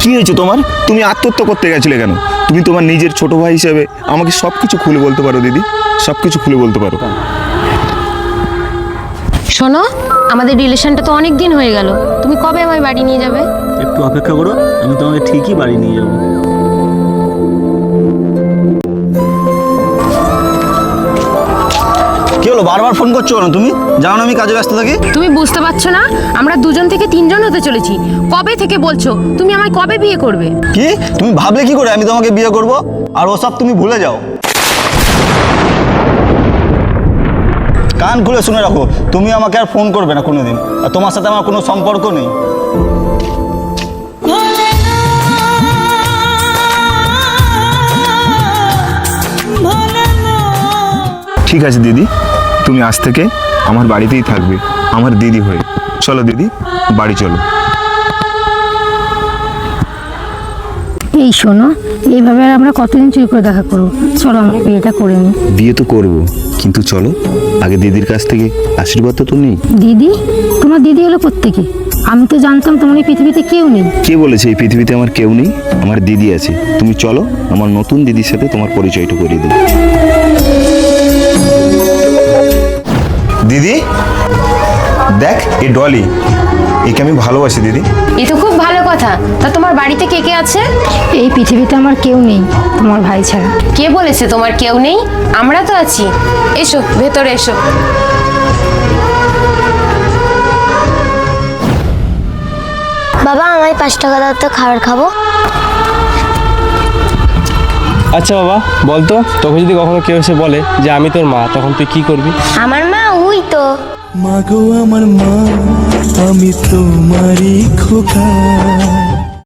কি হয়েছে তোমার? তুমি আত্মহত্যা করতে গেছিলে কেন? তুমি তোমার নিজের ছোট ভাই হিসেবে আমাকে সব কিছু খুলে বলতে পারো দিদি, সব কিছু খুলে বলতে পারো। শোনো, আমাদের রিলেশনটা তো অনেক দিন হয়ে গেল, তুমি কবে আমায় বাড়ি নিয়ে যাবে? একটু অপেক্ষা করো, আমি তোমাকে ঠিকই বাড়ি নিয়ে যাবো। কি হলো, বারবার ফোন করছো না? তুমি জানো না আমি কাজে ব্যস্ত থাকি। তুমি বুঝতে পারছো না, আমরা দুজন থেকে তিনজন হতে চলেছি। কবে থেকে বলছো তুমি আমায় কবে বিয়ে করবে? কি তুমি ভাবলে কি করে আমি তোমাকে বিয়ে করব? আর ওসব তুমি ভুলে যাও। কান খুলে শুনে রাখো, তুমি আমাকে আর ফোন করবে না কোনোদিন, আর তোমার সাথে আমার কোনো সম্পর্ক নেই। ঠিক আছে দিদি, তুমি আজ থেকে আমার বাড়িতেই থাকবে, আমার দিদি হয়ে। চলো দিদি, বাড়ি চলো। এই শোনো, এইভাবে আর আমরা কতদিন চুরি করে দেখা করবো? চলো আমরা বিয়েটা করে নিই। বিয়ে তো করবো, কিন্তু চলো আগে দিদির কাছ থেকে আশীর্বাদ তো নেই। দিদি? তোমার দিদি হলো কোত্থেকে? আমি তো জানতাম তোমার এই পৃথিবীতে কেউ নেই। কে বলেছে এই পৃথিবীতে আমার কেউ নেই? আমার দিদি আছে। তুমি চলো, আমার নতুন দিদির সাথে তোমার পরিচয়টা করিয়ে দেবো। দিদি দেখ, এই ডলি, একে আমি ভালোবাসি দিদি। এ তো খুব ভালো কথা। তা তোমার বাড়িতে কে কে আছে? এই পৃথিবীতে আমার কেউ নেই তোমার ভাই ছাড়া। কে বলেছে তোমার কেউ নেই? আমরা তো আছি। এসো ভেতরে এসো। বাবা, আমায় 5 টাকা দাও তো, খাবার খাবো। আচ্ছা বাবা, বলতো তোকে যদি কখনো কেউ এসে বলে যে আমি তোর মা, তখন তুই কি করবি? আমার মা ওই তো। মাগো আমার মা, আমি তোমারই খোকা।